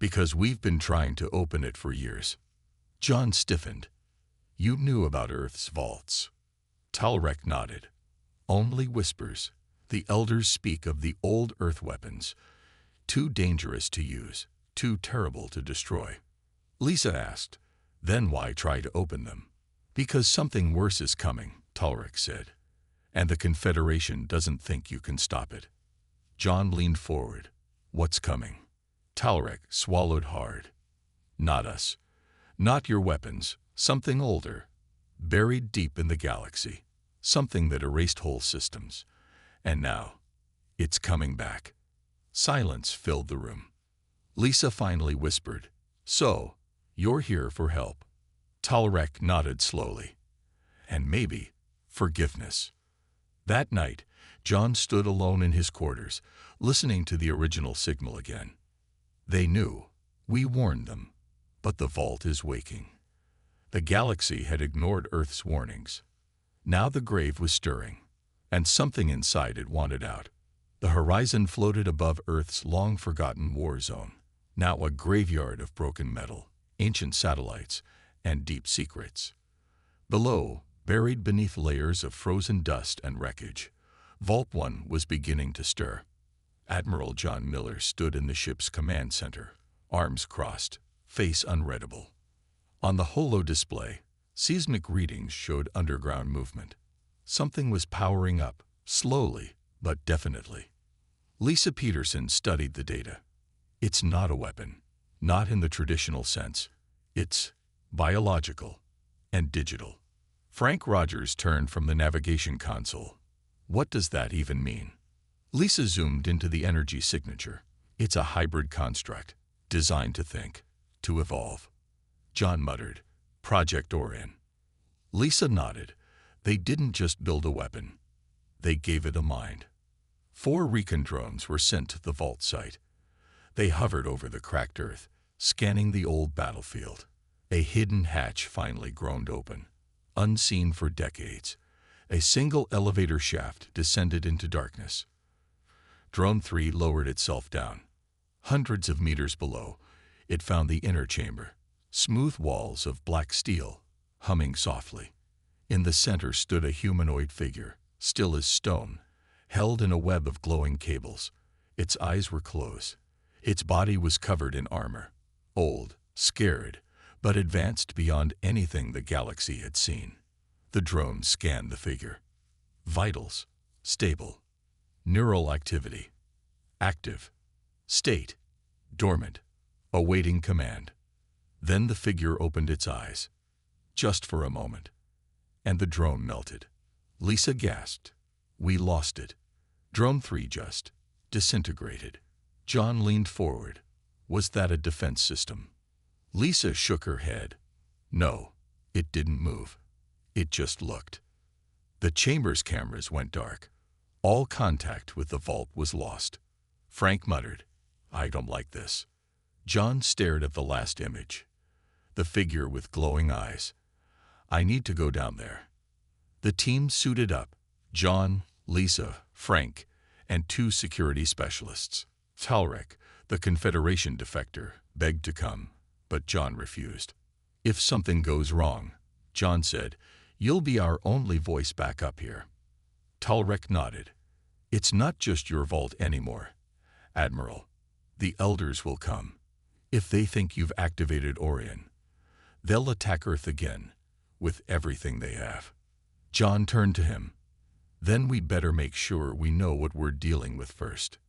Because we've been trying to open it for years. John stiffened. You knew about Earth's vaults. Talrek nodded. Only whispers. The elders speak of the old Earth weapons. Too dangerous to use, too terrible to destroy. Lisa asked, then why try to open them? Because something worse is coming, Talrek said. And the Confederation doesn't think you can stop it. John leaned forward. What's coming? Talrek swallowed hard. Not us. Not your weapons. Something older. Buried deep in the galaxy. Something that erased whole systems. And now, it's coming back. Silence filled the room. Lisa finally whispered, So, you're here for help. Talrek nodded slowly. And maybe, forgiveness. That night, John stood alone in his quarters, listening to the original signal again. They knew. We warned them. But the vault is waking. The galaxy had ignored Earth's warnings. Now the grave was stirring, and something inside it wanted out. The horizon floated above Earth's long-forgotten war zone, now a graveyard of broken metal, ancient satellites, and deep secrets. Below, buried beneath layers of frozen dust and wreckage, Vault 1 was beginning to stir. Admiral John Miller stood in the ship's command center, arms crossed, face unreadable. On the holo display, seismic readings showed underground movement. Something was powering up, slowly, but definitely. Lisa Peterson studied the data. It's not a weapon, not in the traditional sense. It's biological and digital. Frank Rogers turned from the navigation console. What does that even mean? Lisa zoomed into the energy signature. It's a hybrid construct, designed to think, to evolve. John muttered, Project Orion. Lisa nodded. They didn't just build a weapon. They gave it a mind. 4 recon drones were sent to the vault site. They hovered over the cracked Earth, scanning the old battlefield. A hidden hatch finally groaned open. Unseen for decades, a single elevator shaft descended into darkness. Drone 3 lowered itself down. Hundreds of meters below, it found the inner chamber. Smooth walls of black steel, humming softly. In the center stood a humanoid figure, still as stone, held in a web of glowing cables. Its eyes were closed. Its body was covered in armor. Old, scared, but advanced beyond anything the galaxy had seen. The drone scanned the figure. Vitals, stable. Neural activity, active. State, dormant, awaiting command. Then the figure opened its eyes, just for a moment, and the drone melted. Lisa gasped. We lost it. Drone 3 just disintegrated. John leaned forward. Was that a defense system? Lisa shook her head. No, it didn't move. It just looked. The chamber's cameras went dark. All contact with the vault was lost. Frank muttered, I don't like this. John stared at the last image. The figure with glowing eyes. I need to go down there. The team suited up. John, Lisa, Frank, and 2 security specialists. Talrek, the Confederation defector, begged to come, but John refused. If something goes wrong, John said, you'll be our only voice back up here. Talrek nodded. It's not just your vault anymore, Admiral. The elders will come. If they think you've activated Orion, they'll attack Earth again, with everything they have. John turned to him. Then we'd better make sure we know what we're dealing with first.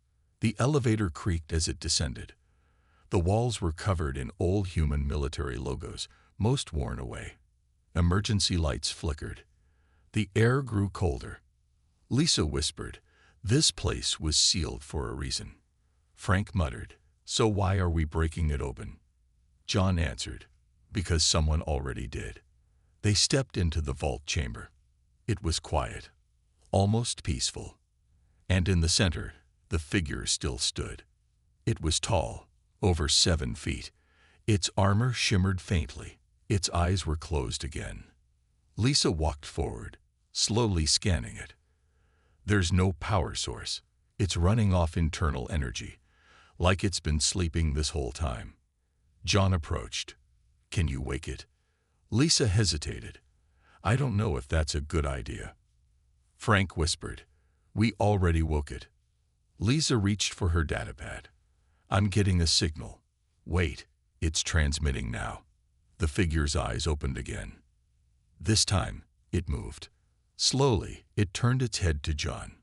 The elevator creaked as it descended. The walls were covered in old human military logos, most worn away. Emergency lights flickered. The air grew colder. Lisa whispered, this place was sealed for a reason. Frank muttered, so why are we breaking it open? John answered, because someone already did. They stepped into the vault chamber. It was quiet, almost peaceful. And in the center, the figure still stood. It was tall, over 7 feet. Its armor shimmered faintly. Its eyes were closed again. Lisa walked forward, slowly scanning it. There's no power source. It's running off internal energy, like it's been sleeping this whole time. John approached. "Can you wake it?" Lisa hesitated. "I don't know if that's a good idea." Frank whispered. "We already woke it." Lisa reached for her datapad. "I'm getting a signal." "Wait, it's transmitting now." The figure's eyes opened again. This time, it moved. Slowly, it turned its head to John.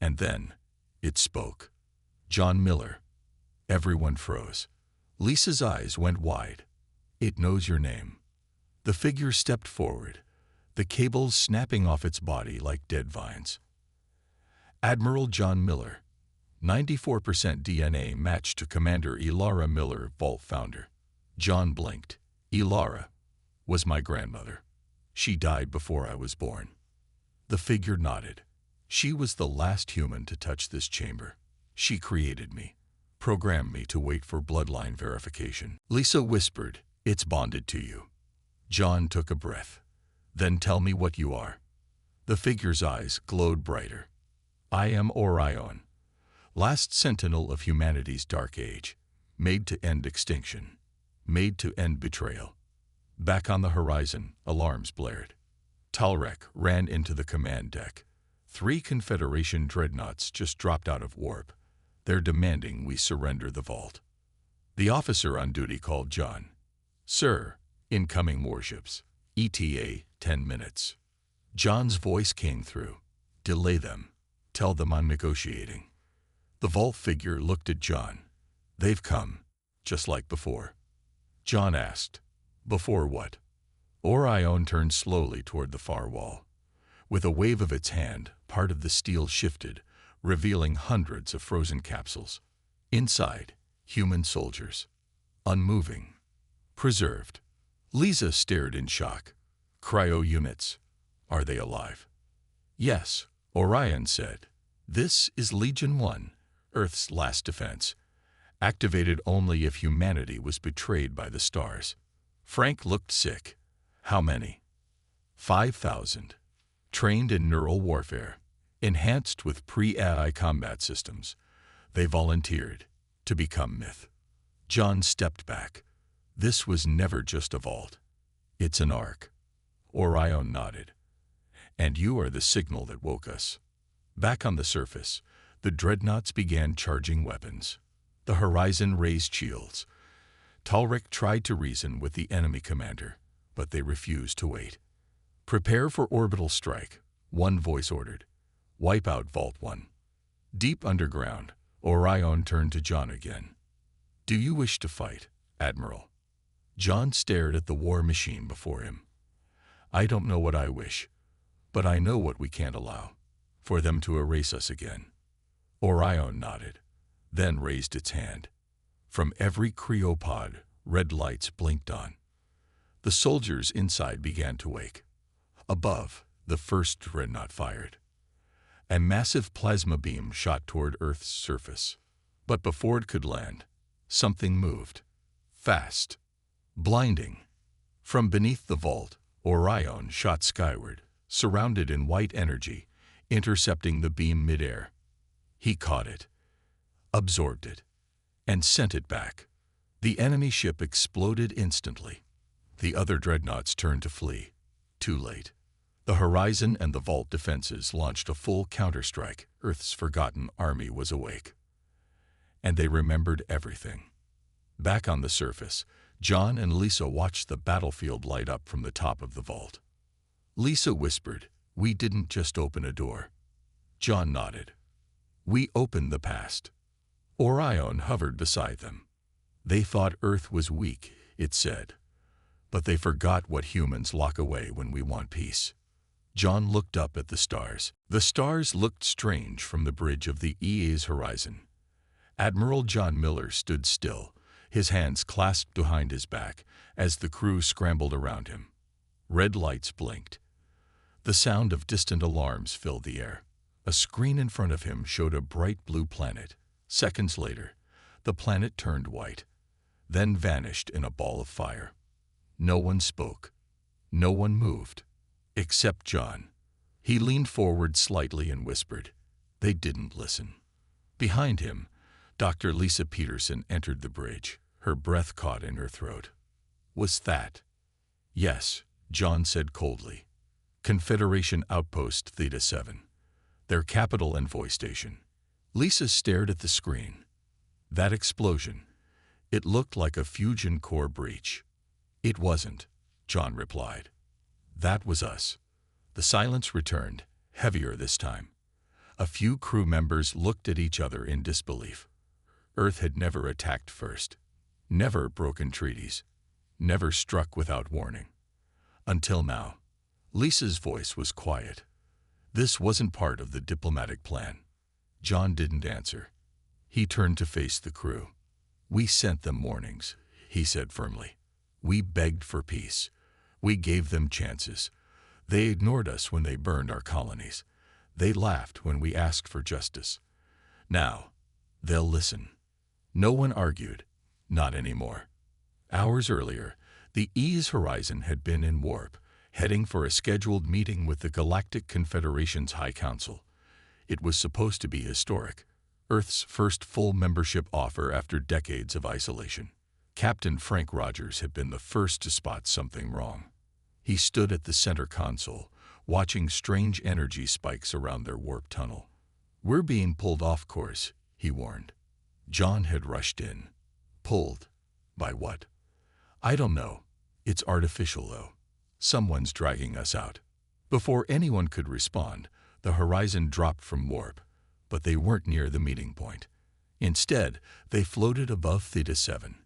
And then, it spoke. "John Miller." Everyone froze. Lisa's eyes went wide. "It knows your name." The figure stepped forward, the cables snapping off its body like dead vines. "Admiral John Miller. 94% DNA match to Commander Elara Miller, Vault founder." John blinked. "Elara was my grandmother. She died before I was born." The figure nodded. "She was the last human to touch this chamber. She created me, programmed me to wait for bloodline verification." Lisa whispered, "It's bonded to you." John took a breath. "Then tell me what you are." The figure's eyes glowed brighter. "I am Orion, last sentinel of humanity's dark age, made to end extinction, made to end betrayal." Back on the horizon, alarms blared. Talrek ran into the command deck. 3 Confederation dreadnoughts just dropped out of warp. They're demanding we surrender the vault. The officer on duty called John. "Sir, incoming warships. ETA 10 minutes. John's voice came through. "Delay them. Tell them I'm negotiating." The vault figure looked at John. "They've come, just like before." John asked, "Before what?" Orion turned slowly toward the far wall. With a wave of its hand, part of the steel shifted, revealing hundreds of frozen capsules. Inside, human soldiers. Unmoving. Preserved. Lisa stared in shock. "Cryo units. Are they alive?" "Yes," Orion said. "This is Legion 1, Earth's last defense. Activated only if humanity was betrayed by the stars." Frank looked sick. "How many?" 5,000. Trained in neural warfare. Enhanced with pre-AI combat systems. They volunteered to become myth. John stepped back. "This was never just a vault. It's an ark." Orion nodded. "And you are the signal that woke us." Back on the surface, the dreadnoughts began charging weapons. The horizon raised shields. Talrek tried to reason with the enemy commander, but they refused to wait. "Prepare for orbital strike," one voice ordered. "Wipe out Vault 1. Deep underground, Orion turned to John again. "Do you wish to fight, Admiral?" John stared at the war machine before him. "I don't know what I wish, but I know what we can't allow. For them to erase us again." Orion nodded, then raised its hand. From every cryopod, red lights blinked on. The soldiers inside began to wake. Above, the first dreadnought fired. A massive plasma beam shot toward Earth's surface. But before it could land, something moved. Fast. Blinding. From beneath the vault, Orion shot skyward, surrounded in white energy, intercepting the beam midair. He caught it, absorbed it, and sent it back. The enemy ship exploded instantly. The other dreadnoughts turned to flee. Too late. The horizon and the vault defenses launched a full counterstrike. Earth's forgotten army was awake. And they remembered everything. Back on the surface, John and Lisa watched the battlefield light up from the top of the vault. Lisa whispered, "We didn't just open a door." John nodded. "We opened the past." Orion hovered beside them. "They thought Earth was weak," it said. "But they forgot what humans lock away when we want peace." John looked up at the stars. The stars looked strange from the bridge of the EA's horizon. Admiral John Miller stood still, his hands clasped behind his back, as the crew scrambled around him. Red lights blinked. The sound of distant alarms filled the air. A screen in front of him showed a bright blue planet. Seconds later, the planet turned white, then vanished in a ball of fire. No one spoke. No one moved. Except John. He leaned forward slightly and whispered. They didn't listen. Behind him, Dr. Lisa Peterson entered the bridge. Her breath caught in her throat. Was that? Yes, John said coldly. Confederation Outpost Theta 7. Their capital envoy station. Lisa stared at the screen. That explosion. It looked like a fusion core breach. It wasn't, John replied. That was us. The silence returned, heavier this time. A few crew members looked at each other in disbelief. Earth had never attacked first. Never broken treaties. Never struck without warning. Until now. Lisa's voice was quiet. This wasn't part of the diplomatic plan. John didn't answer. He turned to face the crew. We sent them warnings, he said firmly. We begged for peace. We gave them chances. They ignored us when they burned our colonies. They laughed when we asked for justice. Now, they'll listen. No one argued. Not anymore. Hours earlier, the E's Horizon had been in warp, heading for a scheduled meeting with the Galactic Confederation's High Council. It was supposed to be historic, Earth's first full membership offer after decades of isolation. Captain Frank Rogers had been the first to spot something wrong. He stood at the center console, watching strange energy spikes around their warp tunnel. We're being pulled off course, he warned. John had rushed in. Pulled? By what? I don't know. It's artificial, though. Someone's dragging us out. Before anyone could respond, the horizon dropped from warp, but they weren't near the meeting point. Instead, they floated above Theta 7,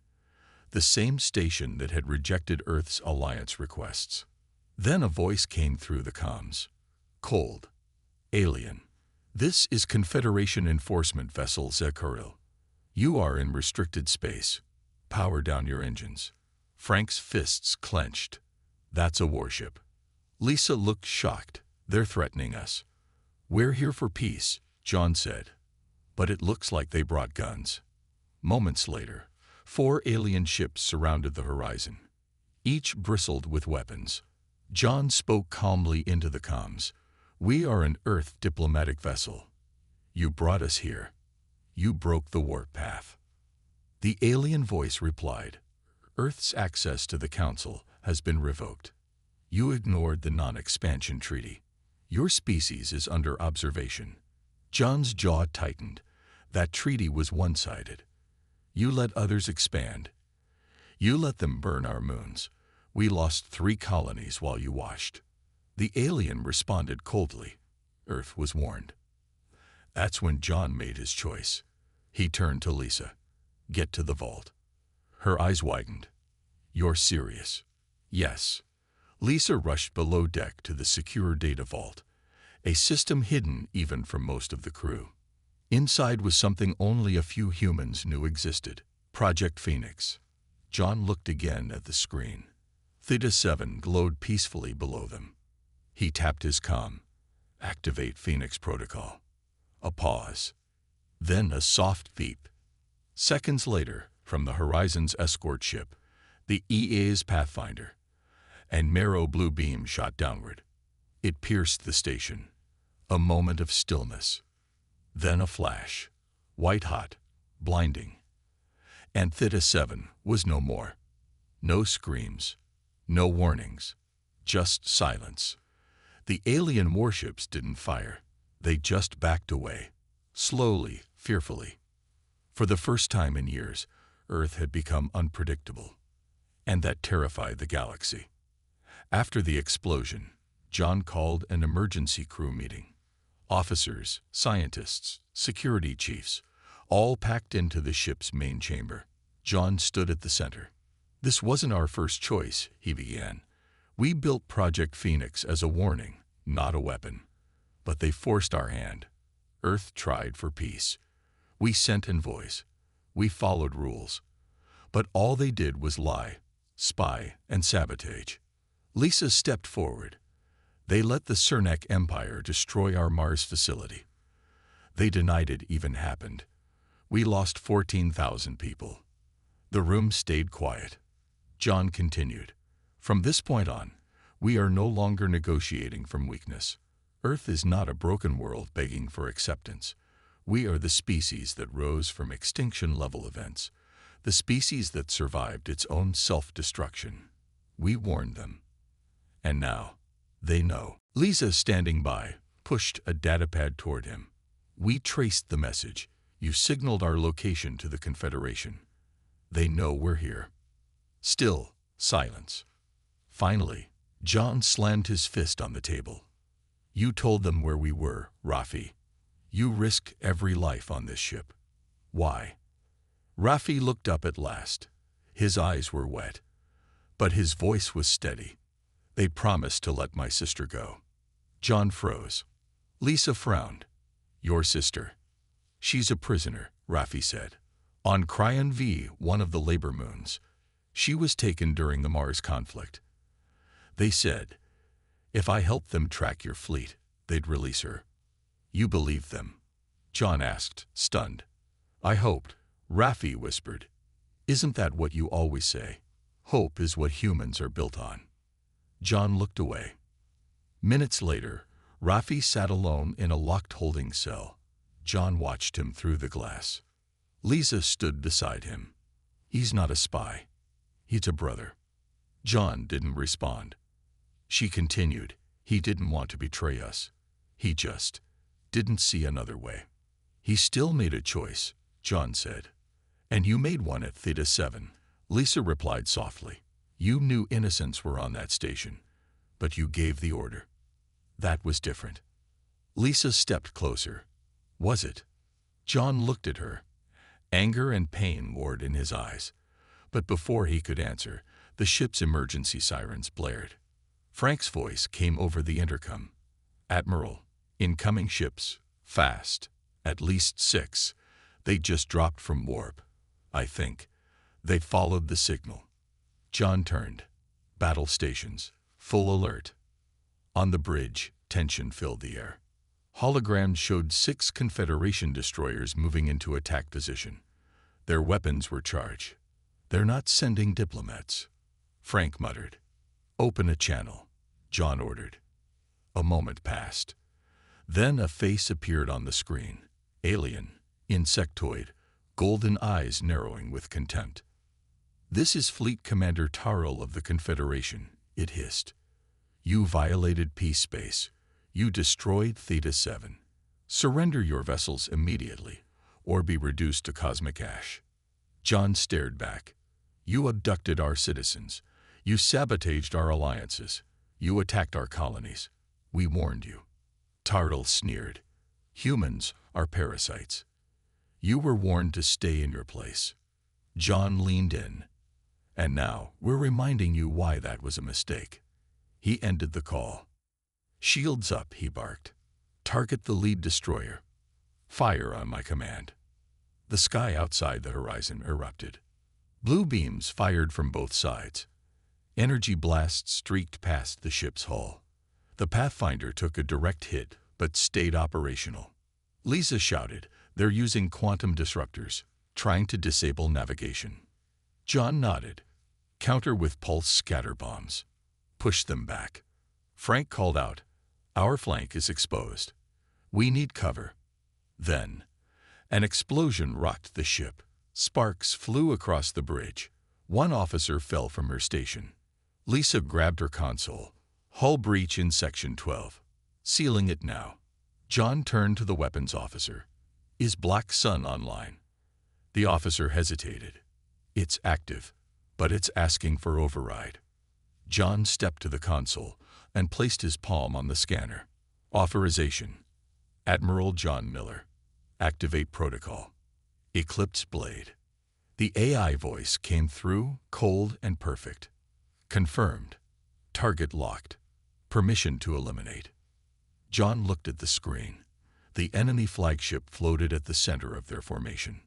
the same station that had rejected Earth's alliance requests. Then a voice came through the comms. Cold. Alien. This is Confederation Enforcement Vessel Zekuril. You are in restricted space. Power down your engines. Frank's fists clenched. That's a warship. Lisa looked shocked. They're threatening us. We're here for peace, John said. But it looks like they brought guns. Moments later, 4 alien ships surrounded the horizon. Each bristled with weapons. John spoke calmly into the comms. We are an Earth diplomatic vessel. You brought us here. You broke the warp path. The alien voice replied, Earth's access to the Council has been revoked. You ignored the non-expansion treaty. Your species is under observation. John's jaw tightened. That treaty was one-sided. You let others expand. You let them burn our moons. We lost 3 colonies while you watched. The alien responded coldly. Earth was warned. That's when John made his choice. He turned to Lisa. Get to the vault. Her eyes widened. You're serious? Yes. Lisa rushed below deck to the secure data vault, a system hidden even from most of the crew. Inside was something only a few humans knew existed. Project Phoenix. John looked again at the screen. Theta 7 glowed peacefully below them. He tapped his comm. Activate Phoenix protocol. A pause. Then a soft beep. Seconds later, from the Horizon's escort ship, the EA's Pathfinder, and marrow blue beam shot downward. It pierced the station. A moment of stillness. Then a flash. White-hot, blinding. And Theta 7 was no more. No screams. No warnings. Just silence. The alien warships didn't fire. They just backed away. Slowly, fearfully. For the first time in years, Earth had become unpredictable. And that terrified the galaxy. After the explosion, John called an emergency crew meeting. Officers, scientists, security chiefs, all packed into the ship's main chamber. John stood at the center. This wasn't our first choice, he began. We built Project Phoenix as a warning, not a weapon. But they forced our hand. Earth tried for peace. We sent envoys. We followed rules. But all they did was lie, spy, and sabotage. Lisa stepped forward. They let the Cernak Empire destroy our Mars facility. They denied it even happened. We lost 14,000 people. The room stayed quiet. John continued. From this point on, we are no longer negotiating from weakness. Earth is not a broken world begging for acceptance. We are the species that rose from extinction-level events, the species that survived its own self-destruction. We warned them. And now, they know. Lisa, standing by, pushed a datapad toward him. We traced the message. You signaled our location to the Confederation. They know we're here. Still, silence. Finally, John slammed his fist on the table. You told them where we were, Rafi. You risked every life on this ship. Why? Rafi looked up at last. His eyes were wet, but his voice was steady. They promised to let my sister go. John froze. Lisa frowned. Your sister? She's a prisoner, Rafi said. On Cryon V, one of the labor moons. She was taken during the Mars conflict. They said, if I helped them track your fleet, they'd release her. You believed them? John asked, stunned. I hoped, Rafi whispered. Isn't that what you always say? Hope is what humans are built on. John looked away. Minutes later, Rafi sat alone in a locked holding cell. John watched him through the glass. Lisa stood beside him. He's not a spy. He's a brother. John didn't respond. She continued, he didn't want to betray us. He just didn't see another way. He still made a choice, John said. And you made one at Theta 7, Lisa replied softly. You knew innocents were on that station, but you gave the order. That was different. Lisa stepped closer. Was it? John looked at her. Anger and pain roared in his eyes. But before he could answer, the ship's emergency sirens blared. Frank's voice came over the intercom. Admiral, incoming ships, fast, at least 6. They just dropped from warp. I think. They followed the signal. John turned. Battle stations, full alert. On the bridge, tension filled the air. Holograms showed 6 Confederation destroyers moving into attack position. Their weapons were charged. They're not sending diplomats, Frank muttered. Open a channel, John ordered. A moment passed. Then a face appeared on the screen. Alien, insectoid, golden eyes narrowing with contempt. This is Fleet Commander Tarl of the Confederation, it hissed. You violated peace space. You destroyed Theta 7. Surrender your vessels immediately, or be reduced to cosmic ash. John stared back. You abducted our citizens. You sabotaged our alliances. You attacked our colonies. We warned you. Tarl sneered. Humans are parasites. You were warned to stay in your place. John leaned in. And now we're reminding you why that was a mistake. He ended the call. Shields up, he barked. Target the lead destroyer. Fire on my command. The sky outside the horizon erupted. Blue beams fired from both sides. Energy blasts streaked past the ship's hull. The Pathfinder took a direct hit, but stayed operational. Lisa shouted, they're using quantum disruptors, trying to disable navigation. John nodded. Counter with pulse scatter bombs. Push them back. Frank called out, our flank is exposed. We need cover. Then, an explosion rocked the ship. Sparks flew across the bridge. One officer fell from her station. Lisa grabbed her console. Hull breach in Section 12. Sealing it now. John turned to the weapons officer. Is Black Sun online? The officer hesitated. It's active, but it's asking for override. John stepped to the console and placed his palm on the scanner. Authorization. Admiral John Miller. Activate protocol. Eclipse blade. The AI voice came through, cold and perfect. Confirmed. Target locked. Permission to eliminate. John looked at the screen. The enemy flagship floated at the center of their formation.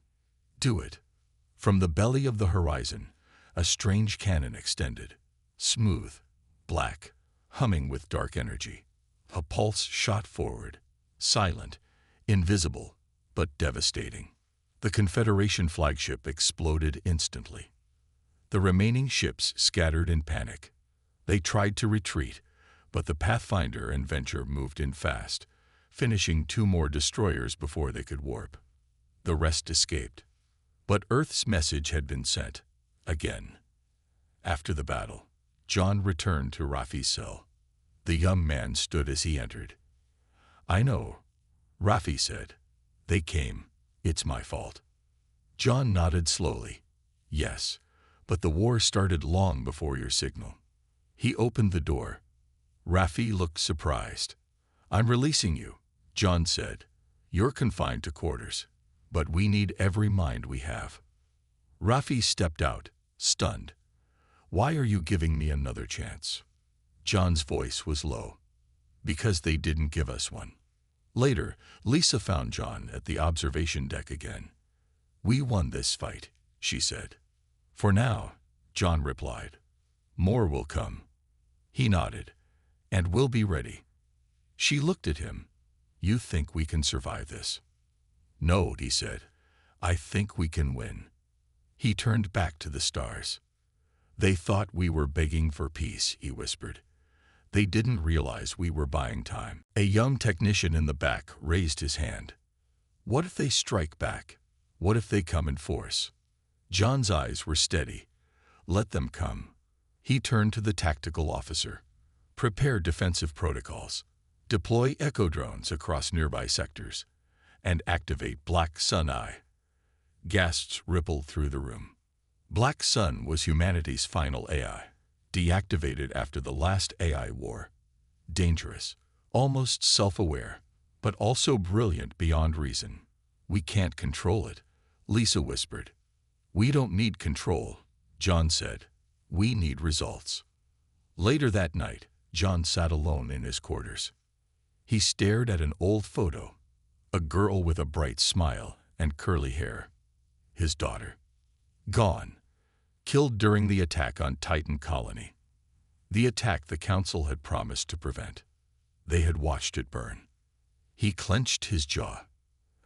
Do it. From the belly of the horizon, a strange cannon extended. Smooth, black, humming with dark energy. A pulse shot forward. Silent, invisible, but devastating. The Confederation flagship exploded instantly. The remaining ships scattered in panic. They tried to retreat, but the Pathfinder and Venture moved in fast, finishing 2 more destroyers before they could warp. The rest escaped. But Earth's message had been sent. Again. After the battle, John returned to Rafi's cell. The young man stood as he entered. "I know," Rafi said. "They came. It's my fault." John nodded slowly. "Yes, but the war started long before your signal." He opened the door. Rafi looked surprised. "I'm releasing you," John said. "You're confined to quarters, but we need every mind we have." Rafi stepped out, stunned. "Why are you giving me another chance?" John's voice was low. "Because they didn't give us one." Later, Lisa found John at the observation deck again. "We won this fight," she said. "For now," John replied. "More will come." He nodded. "And we'll be ready." She looked at him. "You think we can survive this?" "No," he said. "I think we can win." He turned back to the stars. "They thought we were begging for peace," he whispered. "They didn't realize we were buying time." A young technician in the back raised his hand. "What if they strike back? What if they come in force?" John's eyes were steady. "Let them come." He turned to the tactical officer. "Prepare defensive protocols. Deploy echo drones across nearby sectors. And activate Black Sun Eye." Gasps rippled through the room. Black Sun was humanity's final AI, deactivated after the last AI war. Dangerous, almost self-aware, but also brilliant beyond reason. "We can't control it," Lisa whispered. "We don't need control," John said. "We need results." Later that night, John sat alone in his quarters. He stared at an old photo, a girl with a bright smile and curly hair. His daughter. Gone. Killed during the attack on Titan Colony. The attack the Council had promised to prevent. They had watched it burn. He clenched his jaw.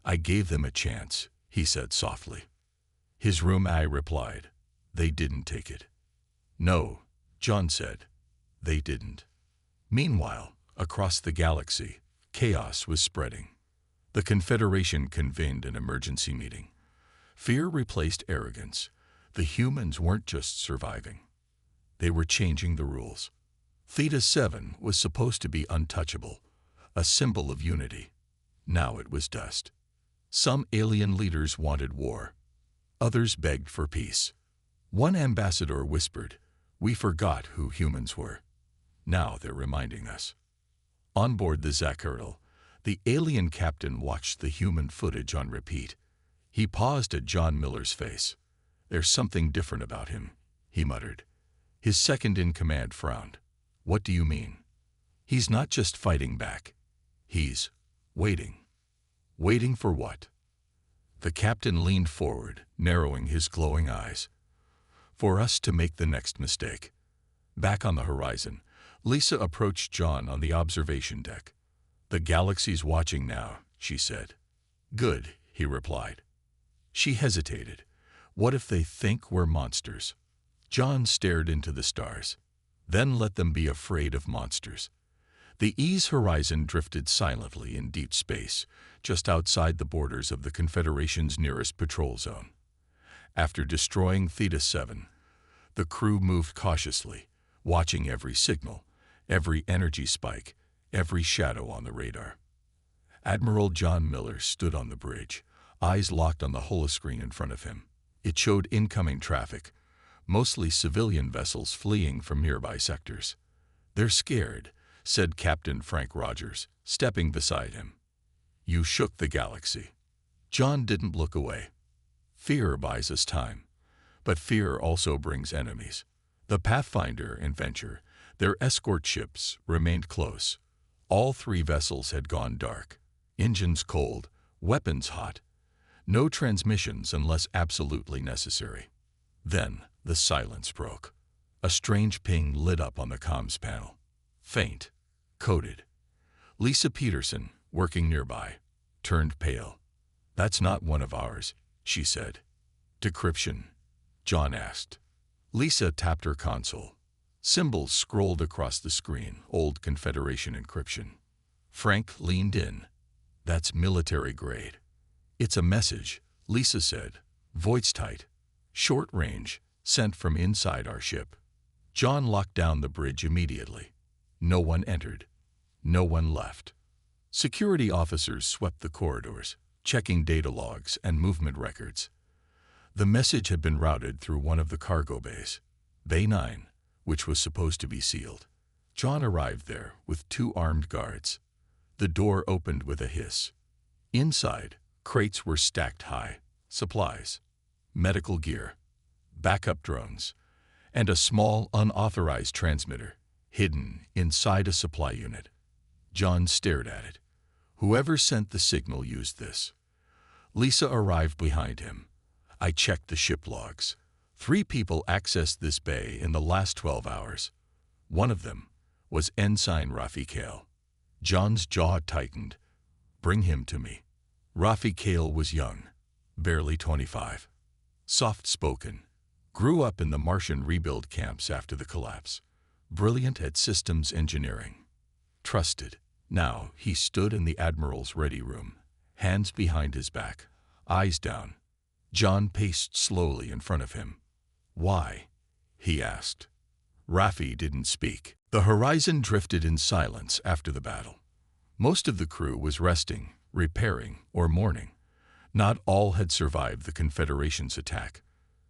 "I gave them a chance," he said softly. His room eye replied, "They didn't take it." "No," John said. "They didn't." Meanwhile, across the galaxy, chaos was spreading. The Confederation convened an emergency meeting. Fear replaced arrogance. The humans weren't just surviving. They were changing the rules. Theta 7 was supposed to be untouchable, a symbol of unity. Now it was dust. Some alien leaders wanted war. Others begged for peace. One ambassador whispered, "We forgot who humans were. Now they're reminding us." On board the Zacherl, the alien captain watched the human footage on repeat. He paused at John Miller's face. "There's something different about him," he muttered. His second-in-command frowned. "What do you mean?" "He's not just fighting back. He's waiting." "Waiting for what?" The captain leaned forward, narrowing his glowing eyes. "For us to make the next mistake." Back on the horizon, Lisa approached John on the observation deck. "The galaxy's watching now," she said. "Good," he replied. She hesitated. "What if they think we're monsters?" John stared into the stars. "Then let them be afraid of monsters." The E's horizon drifted silently in deep space, just outside the borders of the Confederation's nearest patrol zone. After destroying Theta 7, the crew moved cautiously, watching every signal, every energy spike, every shadow on the radar. Admiral John Miller stood on the bridge, eyes locked on the holoscreen in front of him. It showed incoming traffic, mostly civilian vessels fleeing from nearby sectors. "They're scared," said Captain Frank Rogers, stepping beside him. "You shook the galaxy." John didn't look away. "Fear buys us time, but fear also brings enemies." The Pathfinder and Venture, their escort ships, remained close. All three vessels had gone dark, engines cold, weapons hot. No transmissions unless absolutely necessary. Then the silence broke. A strange ping lit up on the comms panel. Faint, coded. Lisa Peterson, working nearby, turned pale. "That's not one of ours," she said. "Decryption?" John asked. Lisa tapped her console. Symbols scrolled across the screen, old Confederation encryption. Frank leaned in. "That's military grade." "It's a message," Lisa said. Voice tight, short range, sent from inside our ship. John locked down the bridge immediately. No one entered. No one left. Security officers swept the corridors, checking data logs and movement records. The message had been routed through one of the cargo bays, Bay 9, which was supposed to be sealed. John arrived there with 2 armed guards. The door opened with a hiss. Inside, crates were stacked high, supplies, medical gear, backup drones, and a small, unauthorized transmitter hidden inside a supply unit. John stared at it. Whoever sent the signal used this. Lisa arrived behind him. I checked the ship logs. 3 people accessed this bay in the last 12 hours. One of them was Ensign Rafi Kale. John's jaw tightened. Bring him to me. Rafi Kale was young, barely 25. Soft-spoken. Grew up in the Martian rebuild camps after the collapse. Brilliant at systems engineering. Trusted. Now he stood in the Admiral's ready room, hands behind his back, eyes down. John paced slowly in front of him. Why? He asked. Rafi didn't speak. The horizon drifted in silence after the battle. Most of the crew was resting, repairing, or mourning. Not all had survived the Confederation's attack.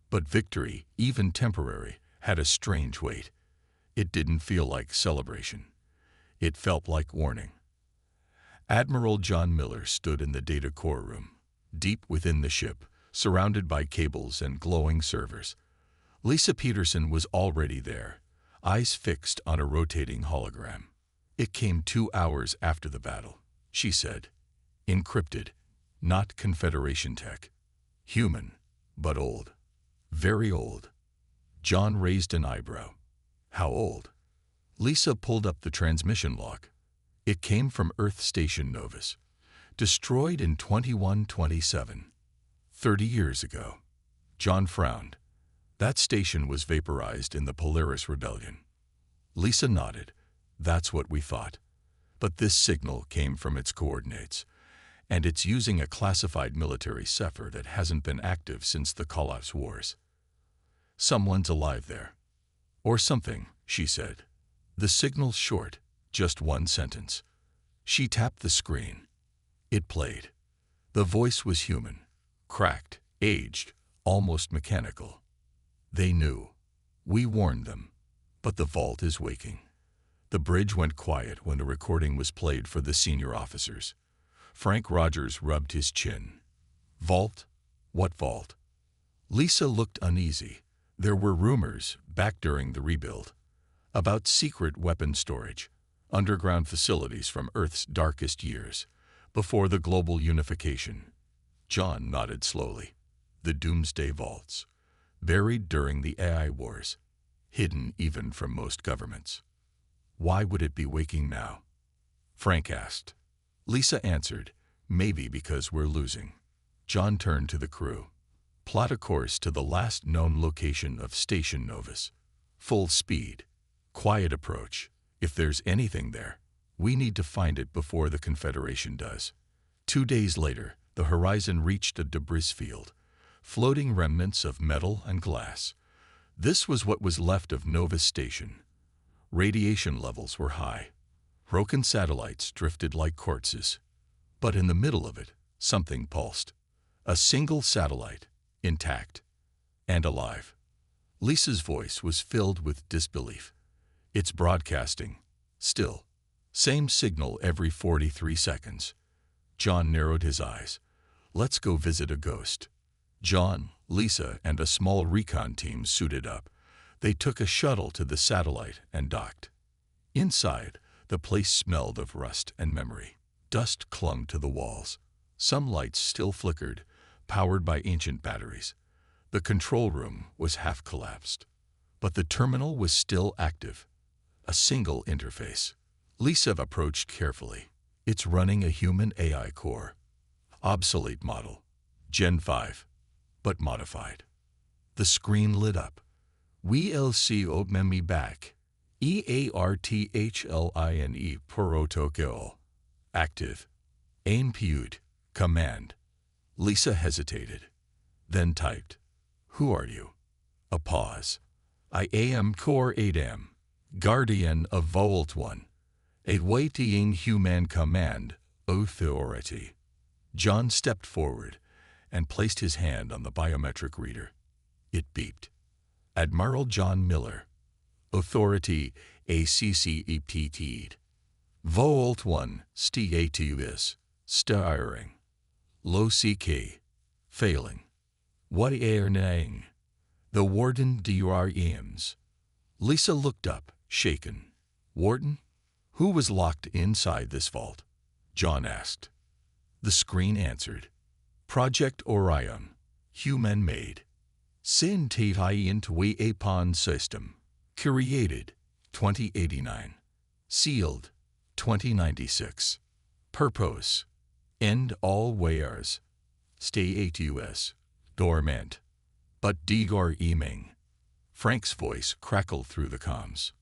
But victory, even temporary, had a strange weight. It didn't feel like celebration. It felt like warning. Admiral John Miller stood in the data core room, deep within the ship, surrounded by cables and glowing servers. Lisa Peterson was already there, eyes fixed on a rotating hologram. It came 2 hours after the battle, she said. Encrypted, not Confederation tech. Human, but old. Very old. John raised an eyebrow. How old? Lisa pulled up the transmission log. It came from Earth Station Novus, destroyed in 2127. 30 years ago. John frowned. That station was vaporized in the Polaris Rebellion. Lisa nodded. That's what we thought. But this signal came from its coordinates, and it's using a classified military cipher that hasn't been active since the Collapse Wars. Someone's alive there. Or something, she said. The signal's short, just 1 sentence. She tapped the screen. It played. The voice was human, cracked, aged, almost mechanical. They knew. We warned them. But the vault is waking. The bridge went quiet when the recording was played for the senior officers. Frank Rogers rubbed his chin. Vault? What vault? Lisa looked uneasy. There were rumors, back during the rebuild, about secret weapon storage, underground facilities from Earth's darkest years, before the global unification. John nodded slowly. The Doomsday Vaults, buried during the AI Wars, hidden even from most governments. Why would it be waking now? Frank asked. Lisa answered, maybe because we're losing. John turned to the crew. Plot a course to the last known location of Station Novus. Full speed. Quiet approach. If there's anything there, we need to find it before the Confederation does. 2 days later, the horizon reached a debris field, floating remnants of metal and glass. This was what was left of Novus Station. Radiation levels were high. Broken satellites drifted like corpses. But in the middle of it, something pulsed. A single satellite, intact and alive. Lisa's voice was filled with disbelief. It's broadcasting. Still. Same signal every 43 seconds. John narrowed his eyes. Let's go visit a ghost. John, Lisa, and a small recon team suited up. They took a shuttle to the satellite and docked. Inside, the place smelled of rust and memory. Dust clung to the walls. Some lights still flickered, powered by ancient batteries. The control room was half collapsed. But the terminal was still active. A single interface. Lisa approached carefully. It's running a human AI core. Obsolete model. Gen 5. But modified. The screen lit up. We'll see me back. EARTHLINE protocol. Active. Aim Pute. Command. Lisa hesitated. then typed, "Who are you?" A pause. "I am Core Adam, guardian of Vault 1. Awaiting human command, authority." John stepped forward and placed his hand on the biometric reader. It beeped. "Admiral John Miller. Authority ACCEPT. Vault 1 status. Starring. Low CK. Failing. What nang? The Warden DREMs." Lisa looked up, shaken. "Warden? Who was locked inside this vault?" John asked. The screen answered. "Project Orion. Human-made. Scientific weapon system. Created 2089. Sealed 2096. Purpose. End all wars. Status. Dormant. But Digor Eming." Frank's voice crackled through the comms.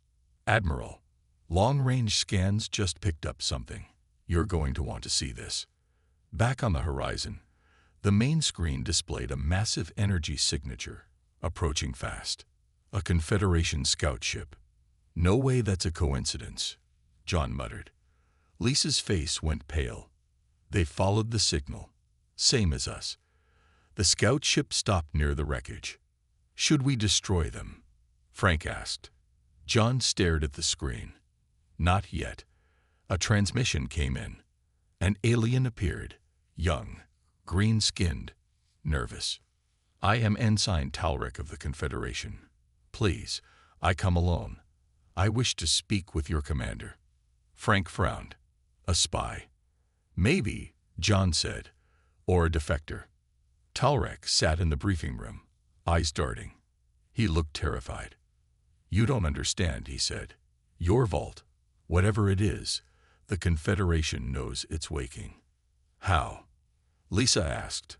"Admiral, long-range scans just picked up something. You're going to want to see this." Back on the horizon, the main screen displayed a massive energy signature, approaching fast. A Confederation scout ship. "No way that's a coincidence," John muttered. Lisa's face went pale. "They followed the signal. Same as us." The scout ship stopped near the wreckage. "Should we destroy them?" Frank asked. John stared at the screen. Not yet. A transmission came in. An alien appeared, young, green-skinned, nervous. "I am Ensign Talrek of the Confederation. Please, I come alone. I wish to speak with your commander." Frank frowned. "A spy?" "Maybe," John said, "or a defector." Talrek sat in the briefing room, eyes darting. He looked terrified. "You don't understand," he said. "Your vault, whatever it is, the Confederation knows it's waking." "How?" Lisa asked.